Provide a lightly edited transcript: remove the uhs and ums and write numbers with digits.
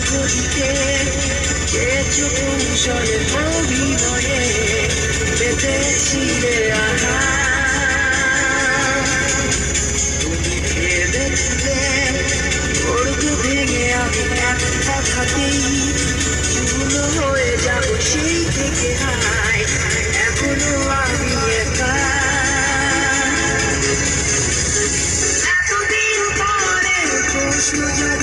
ঘটিতে চেয়েছো কৌশলে অভিনয়ে পেতেছিলে তুমি ভেবেছিলে স্বর্গ ভেঙে আমি একটা খাতেই চুলো হয়ে যাবো সেই থেকে হায় এখনো আমি একা এতদিন পরে প্রশ্ন